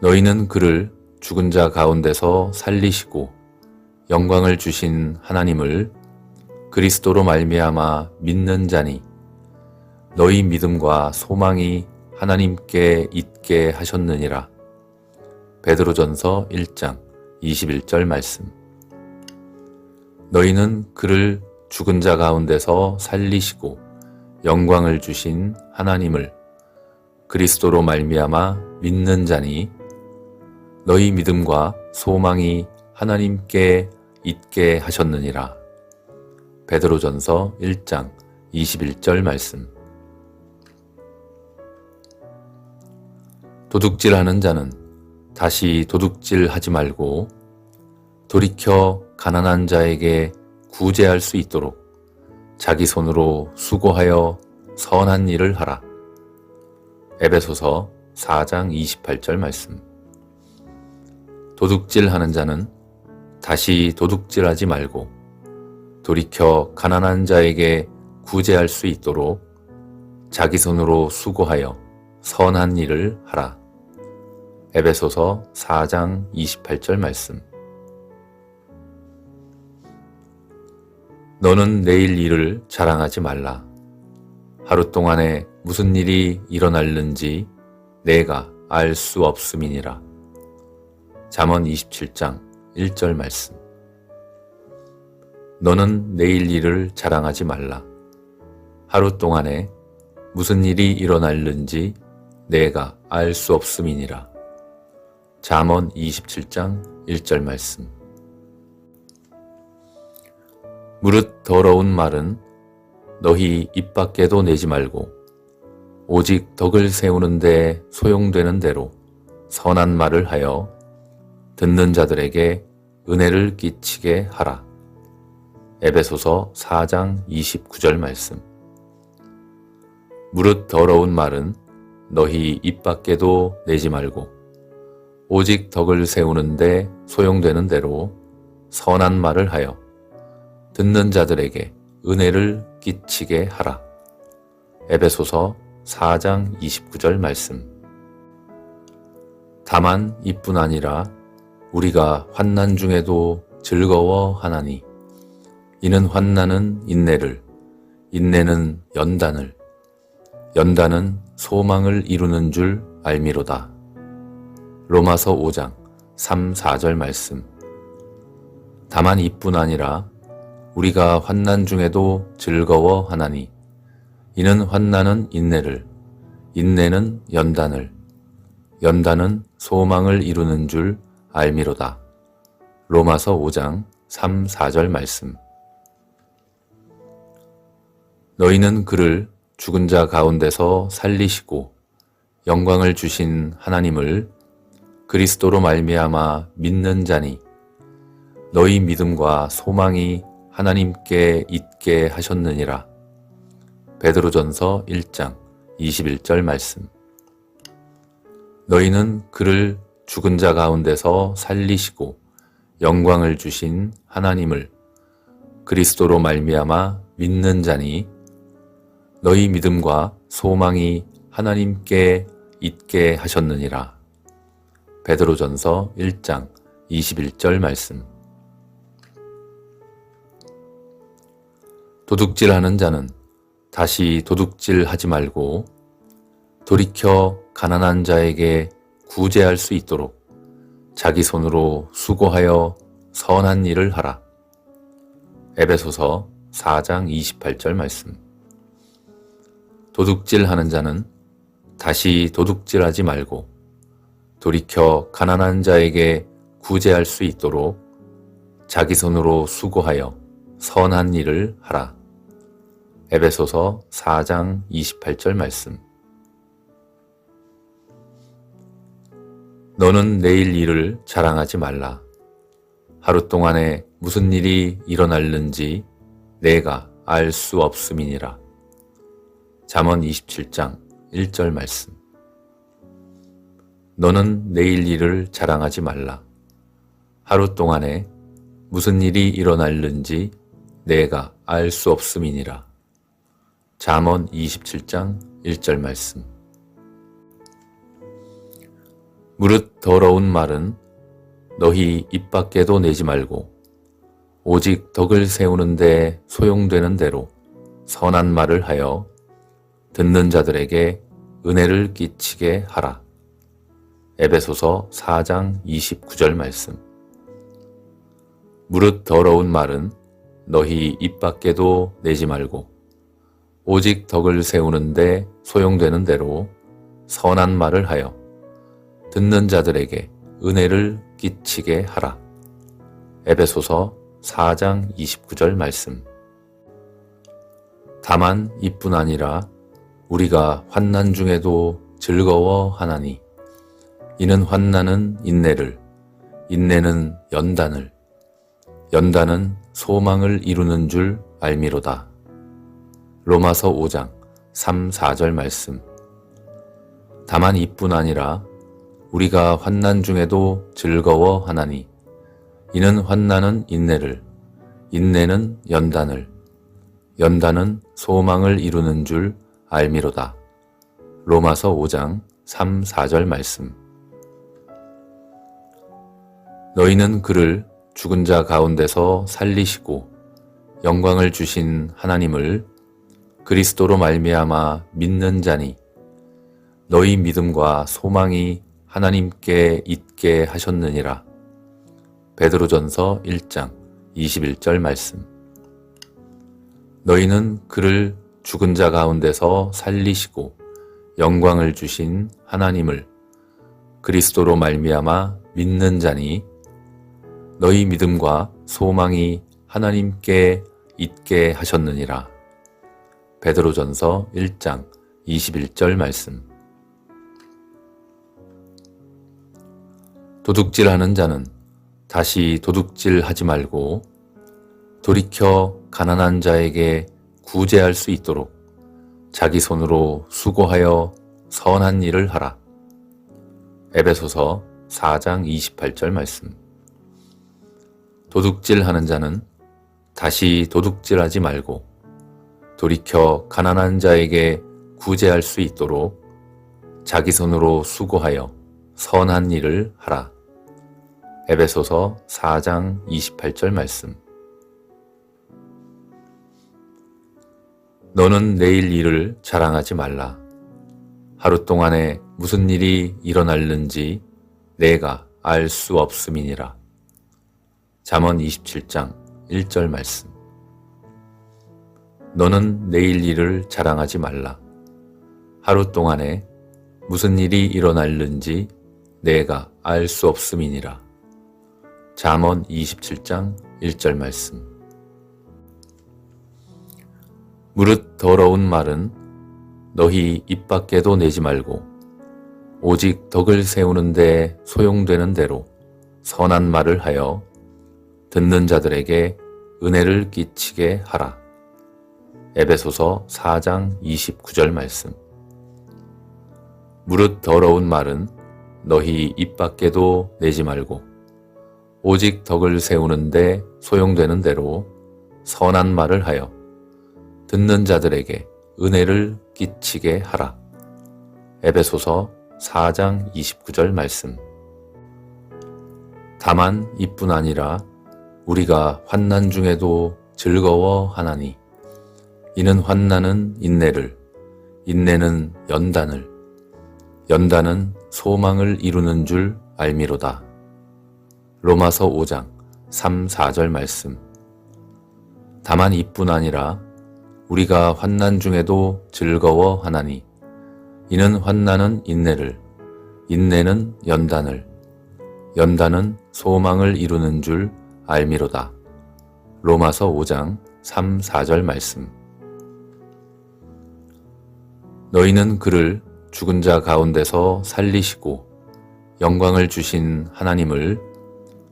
너희는 그를 죽은 자 가운데서 살리시고 영광을 주신 하나님을 그리스도로 말미암아 믿는 자니 너희 믿음과 소망이 하나님께 있게 하셨느니라. 베드로전서 1장 21절 말씀. 너희는 그를 죽은 자 가운데서 살리시고 영광을 주신 하나님을 그리스도로 말미암아 믿는 자니 너희 믿음과 소망이 하나님께 있게 하셨느니라. 베드로전서 1장 21절 말씀. 도둑질하는 자는 다시 도둑질하지 말고 돌이켜 가난한 자에게 구제할 수 있도록 자기 손으로 수고하여 선한 일을 하라. 에베소서 4장 28절 말씀. 도둑질하는 자는 다시 도둑질하지 말고 돌이켜 가난한 자에게 구제할 수 있도록 자기 손으로 수고하여 선한 일을 하라. 에베소서 4장 28절 말씀. 너는 내일 일을 자랑하지 말라. 하루 동안에 무슨 일이 일어날는지 내가 알 수 없음이니라. 잠언 27장 1절 말씀. 너는 내일 일을 자랑하지 말라. 하루 동안에 무슨 일이 일어날는지 내가 알 수 없음이니라. 잠언 27장 1절 말씀. 무릇 더러운 말은 너희 입 밖에도 내지 말고 오직 덕을 세우는 데 소용되는 대로 선한 말을 하여 듣는 자들에게 은혜를 끼치게 하라. 에베소서 4장 29절 말씀. 무릇 더러운 말은 너희 입 밖에도 내지 말고 오직 덕을 세우는 데 소용되는 대로 선한 말을 하여 듣는 자들에게 은혜를 끼치게 하라. 에베소서 4장 29절 말씀. 다만 이뿐 아니라 우리가 환난 중에도 즐거워하나니 이는 환난은 인내를, 인내는 연단을, 연단은 소망을 이루는 줄 알미로다. 로마서 5장 3, 4절 말씀. 다만 이뿐 아니라 우리가 환난 중에도 즐거워하나니 이는 환난은 인내를, 인내는 연단을, 연단은 소망을 이루는 줄 알미로다. 로마서 5장 3, 4절 말씀. 너희는 그를 죽은 자 가운데서 살리시고 영광을 주신 하나님을 그리스도로 말미암아 믿는 자니 너희 믿음과 소망이 하나님께 있게 하셨느니라. 베드로전서 1장 21절 말씀. 너희는 그를 죽은 자 가운데서 살리시고 영광을 주신 하나님을 그리스도로 말미암아 믿는 자니 너희 믿음과 소망이 하나님께 있게 하셨느니라. 베드로전서 1장 21절 말씀. 도둑질하는 자는 다시 도둑질하지 말고 돌이켜 가난한 자에게 구제할 수 있도록 자기 손으로 수고하여 선한 일을 하라. 에베소서 4장 28절 말씀. 도둑질하는 자는 다시 도둑질하지 말고 돌이켜 가난한 자에게 구제할 수 있도록 자기 손으로 수고하여 선한 일을 하라. 에베소서 4장 28절 말씀. 너는 내일 일을 자랑하지 말라. 하루 동안에 무슨 일이 일어날는지 내가 알 수 없음이니라. 잠언 27장 1절 말씀. 너는 내일 일을 자랑하지 말라. 하루 동안에 무슨 일이 일어날는지 내가 알 수 없음이니라. 잠언 27장 1절 말씀. 무릇 더러운 말은 너희 입 밖에도 내지 말고 오직 덕을 세우는 데 소용되는 대로 선한 말을 하여 듣는 자들에게 은혜를 끼치게 하라. 에베소서 4장 29절 말씀. 무릇 더러운 말은 너희 입 밖에도 내지 말고 오직 덕을 세우는데 소용되는 대로 선한 말을 하여 듣는 자들에게 은혜를 끼치게 하라. 에베소서 4장 29절 말씀. 다만 이뿐 아니라 우리가 환난 중에도 즐거워하나니 이는 환난은 인내를, 인내는 연단을, 연단은 소망을 이루는 줄 알미로다. 로마서 5장 3, 4절 말씀. 다만 이뿐 아니라 우리가 환난 중에도 즐거워하나니 이는 환난은 인내를, 인내는 연단을, 연단은 소망을 이루는 줄 알미로다. 로마서 5장 3, 4절 말씀. 너희는 그를 죽은 자 가운데서 살리시고 영광을 주신 하나님을 그리스도로 말미암아 믿는 자니 너희 믿음과 소망이 하나님께 있게 하셨느니라. 베드로전서 1장 21절 말씀. 너희는 그를 죽은 자 가운데서 살리시고 영광을 주신 하나님을 그리스도로 말미암아 믿는 자니 너희 믿음과 소망이 하나님께 있게 하셨느니라. 베드로전서 1장 21절 말씀. 도둑질하는 자는 다시 도둑질하지 말고 돌이켜 가난한 자에게 구제할 수 있도록 자기 손으로 수고하여 선한 일을 하라. 에베소서 4장 28절 말씀. 도둑질하는 자는 다시 도둑질하지 말고 돌이켜 가난한 자에게 구제할 수 있도록 자기 손으로 수고하여 선한 일을 하라. 에베소서 4장 28절 말씀. 너는 내일 일을 자랑하지 말라. 하루 동안에 무슨 일이 일어날는지 내가 알 수 없음이니라. 잠언 27장 1절 말씀. 너는 내일 일을 자랑하지 말라. 하루 동안에 무슨 일이 일어날는지 내가 알 수 없음이니라. 잠언 27장 1절 말씀. 무릇 더러운 말은 너희 입 밖에도 내지 말고 오직 덕을 세우는데 소용되는 대로 선한 말을 하여 듣는 자들에게 은혜를 끼치게 하라. 에베소서 4장 29절 말씀. 무릇 더러운 말은 너희 입 밖에도 내지 말고 오직 덕을 세우는데 소용되는 대로 선한 말을 하여 듣는 자들에게 은혜를 끼치게 하라. 에베소서 4장 29절 말씀. 다만 이뿐 아니라 우리가 환난 중에도 즐거워하나니 이는 환난은 인내를, 인내는 연단을, 연단은 소망을 이루는 줄 알미로다. 로마서 5장 3, 4절 말씀. 다만 이뿐 아니라 우리가 환난 중에도 즐거워하나니 이는 환난은 인내를, 인내는 연단을, 연단은 소망을 이루는 줄 알미로다. 로마서 5장 3, 4절 말씀. 너희는 그를 죽은 자 가운데서 살리시고 영광을 주신 하나님을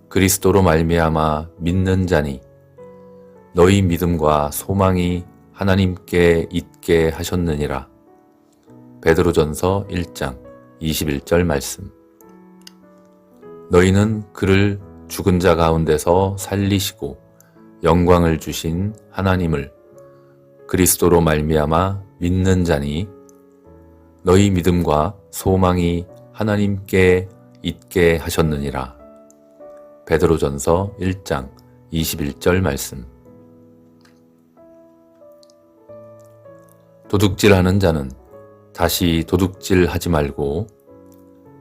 그리스도로 말미암아 믿는 자니 너희 믿음과 소망이 하나님께 있게 하셨느니라. 베드로전서 1장 21절 말씀. 너희는 그를 죽은 자 가운데서 살리시고 영광을 주신 하나님을 그리스도로 말미암아 믿는 자니 너희 믿음과 소망이 하나님께 있게 하셨느니라. 베드로전서 1장 21절 말씀. 도둑질하는 자는 다시 도둑질하지 말고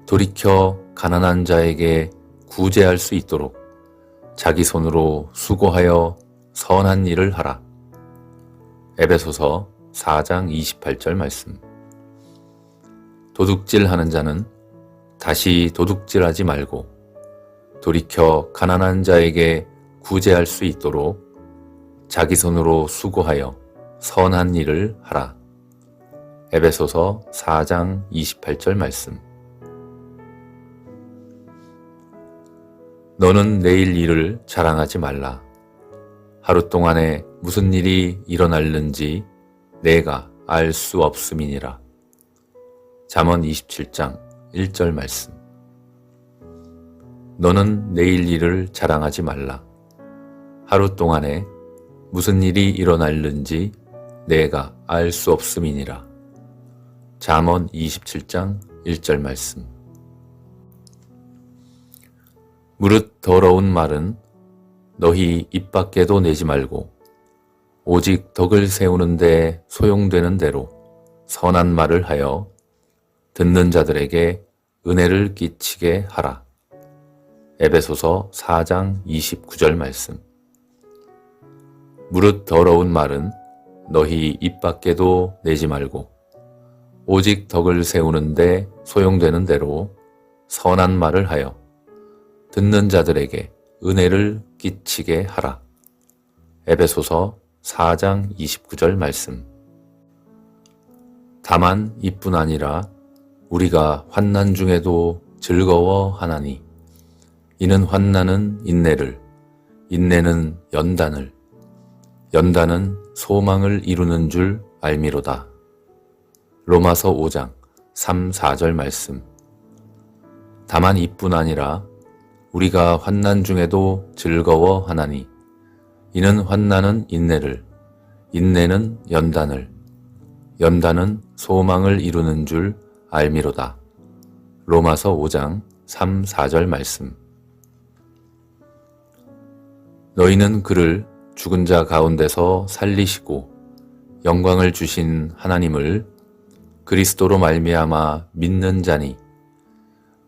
돌이켜 가난한 자에게 구제할 수 있도록 자기 손으로 수고하여 선한 일을 하라. 에베소서 4장 28절 말씀. 도둑질하는 자는 다시 도둑질하지 말고 돌이켜 가난한 자에게 구제할 수 있도록 자기 손으로 수고하여 선한 일을 하라. 에베소서 4장 28절 말씀. 너는 내일 일을 자랑하지 말라. 하루 동안에 무슨 일이 일어날는지 내가 알 수 없음이니라. 잠언 27장 1절 말씀. 너는 내일 일을 자랑하지 말라. 하루 동안에 무슨 일이 일어날는지 내가 알 수 없음이니라. 잠언 27장 1절 말씀. 무릇 더러운 말은 너희 입 밖에도 내지 말고 오직 덕을 세우는 데 소용되는 대로 선한 말을 하여 듣는 자들에게 은혜를 끼치게 하라. 에베소서 4장 29절 말씀. 무릇 더러운 말은 너희 입 밖에도 내지 말고 오직 덕을 세우는 데 소용되는 대로 선한 말을 하여 듣는 자들에게 은혜를 끼치게 하라. 에베소서 4장 29절 말씀. 다만 이뿐 아니라 우리가 환난 중에도 즐거워하나니 이는 환난은 인내를, 인내는 연단을, 연단은 소망을 이루는 줄 알미로다. 로마서 5장 3, 4절 말씀. 다만 이뿐 아니라 우리가 환난 중에도 즐거워하나니 이는 환난은 인내를, 인내는 연단을, 연단은 소망을 이루는 줄 알미로다. 로마서 5장 3, 4절 말씀. 너희는 그를 죽은 자 가운데서 살리시고 영광을 주신 하나님을 그리스도로 말미암아 믿는 자니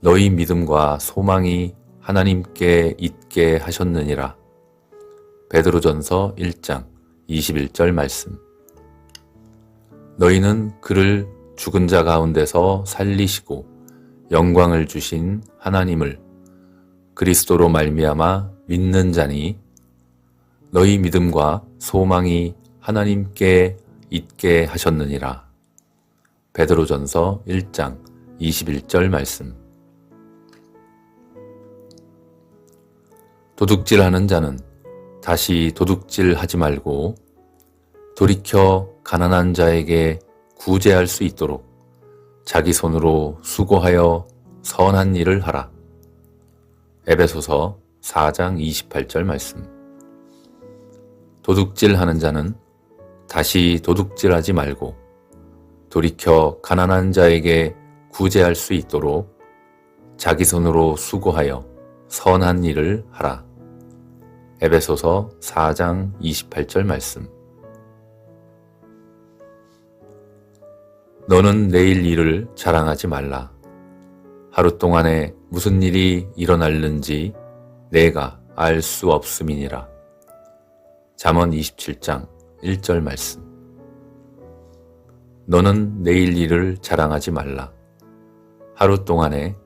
너희 믿음과 소망이 하나님께 있게 하셨느니라. 베드로전서 1장 21절 말씀. 너희는 그를 죽은 자 가운데서 살리시고 영광을 주신 하나님을 그리스도로 말미암아 믿는 자니 너희 믿음과 소망이 하나님께 있게 하셨느니라. 베드로전서 1장 21절 말씀. 도둑질하는 자는 다시 도둑질하지 말고 돌이켜 가난한 자에게 구제할 수 있도록 자기 손으로 수고하여 선한 일을 하라. 에베소서 4장 28절 말씀. 도둑질하는 자는 다시 도둑질하지 말고 돌이켜 가난한 자에게 구제할 수 있도록 자기 손으로 수고하여 선한 일을 하라. 에베소서 4장 28절 말씀. 너는 내일 일을 자랑하지 말라. 하루 동안에 무슨 일이 일어날는지 내가 알 수 없음이니라. 잠언 27장 1절 말씀. 너는 내일 일을 자랑하지 말라. 하루 동안에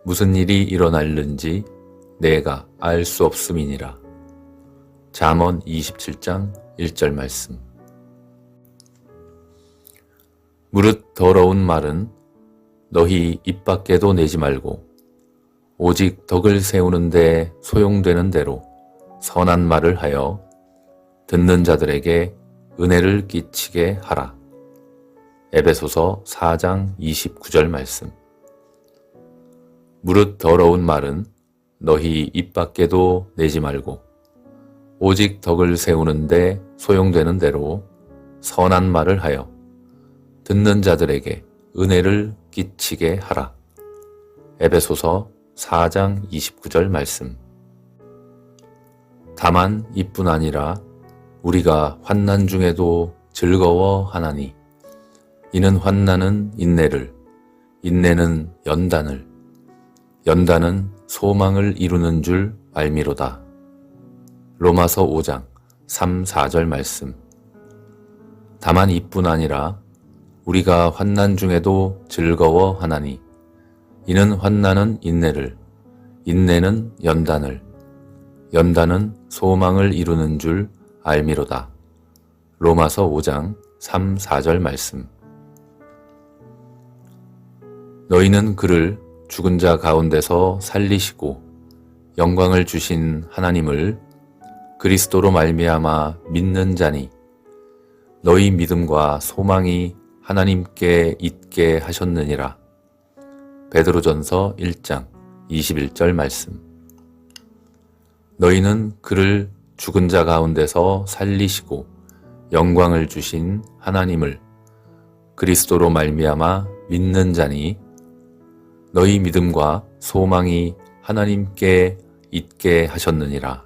무슨 일이 일어날는지 내가 알 수 없음이니라. 잠언 27장 1절 말씀. 무릇 더러운 말은 너희 입 밖에도 내지 말고 오직 덕을 세우는 데 소용되는 대로 선한 말을 하여 듣는 자들에게 은혜를 끼치게 하라. 에베소서 4장 29절 말씀. 무릇 더러운 말은 너희 입 밖에도 내지 말고 오직 덕을 세우는 데 소용되는 대로 선한 말을 하여 듣는 자들에게 은혜를 끼치게 하라. 에베소서 4장 29절 말씀. 다만 이뿐 아니라 우리가 환난 중에도 즐거워하나니 이는 환난은 인내를, 인내는 연단을, 연단은 소망을 이루는 줄 알미로다. 로마서 5장 3, 4절 말씀. 다만 이뿐 아니라 우리가 환난 중에도 즐거워하나니 이는 환난은 인내를, 인내는 연단을, 연단은 소망을 이루는 줄 알미로다. 로마서 5장 3, 4절 말씀. 너희는 그를 죽은 자 가운데서 살리시고 영광을 주신 하나님을 그리스도로 말미암아 믿는 자니 너희 믿음과 소망이 하나님께 있게 하셨느니라. 베드로전서 1장 21절 말씀. 너희는 그를 죽은 자 가운데서 살리시고 영광을 주신 하나님을 그리스도로 말미암아 믿는 자니 너희 믿음과 소망이 하나님께 있게 하셨느니라.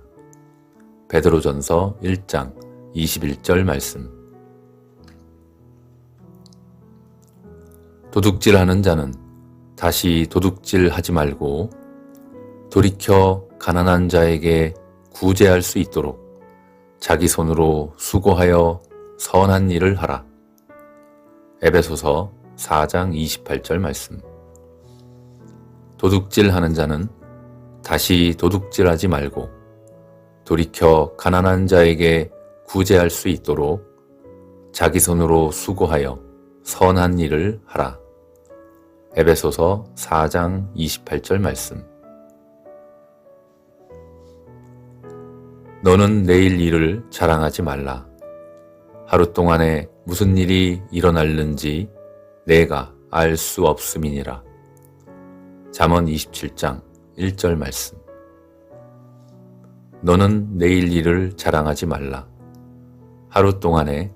베드로전서 1장 21절 말씀. 도둑질하는 자는 다시 도둑질하지 말고 돌이켜 가난한 자에게 구제할 수 있도록 자기 손으로 수고하여 선한 일을 하라. 에베소서 4장 28절 말씀. 도둑질하는 자는 다시 도둑질하지 말고 돌이켜 가난한 자에게 구제할 수 있도록 자기 손으로 수고하여 선한 일을 하라. 에베소서 4장 28절 말씀. 너는 내일 일을 자랑하지 말라. 하루 동안에 무슨 일이 일어날는지 내가 알 수 없음이니라. 잠언 27장 1절 말씀. 너는 내일 일을 자랑하지 말라. 하루 동안에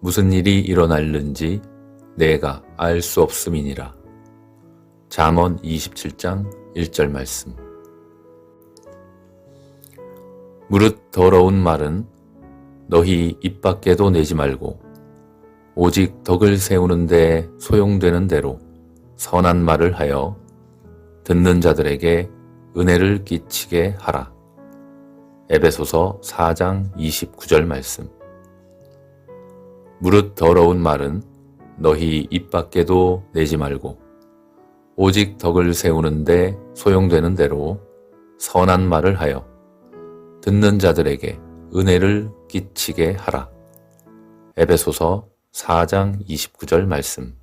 무슨 일이 일어날는지 내가 알 수 없음이니라. 잠언 27장 1절 말씀. 무릇 더러운 말은 너희 입 밖에도 내지 말고 오직 덕을 세우는데 소용되는 대로 선한 말을 하여 듣는 자들에게 은혜를 끼치게 하라. 에베소서 4장 29절 말씀. 무릇 더러운 말은 너희 입 밖에도 내지 말고 오직 덕을 세우는데 소용되는 대로 선한 말을 하여 듣는 자들에게 은혜를 끼치게 하라. 에베소서 4장 29절 말씀.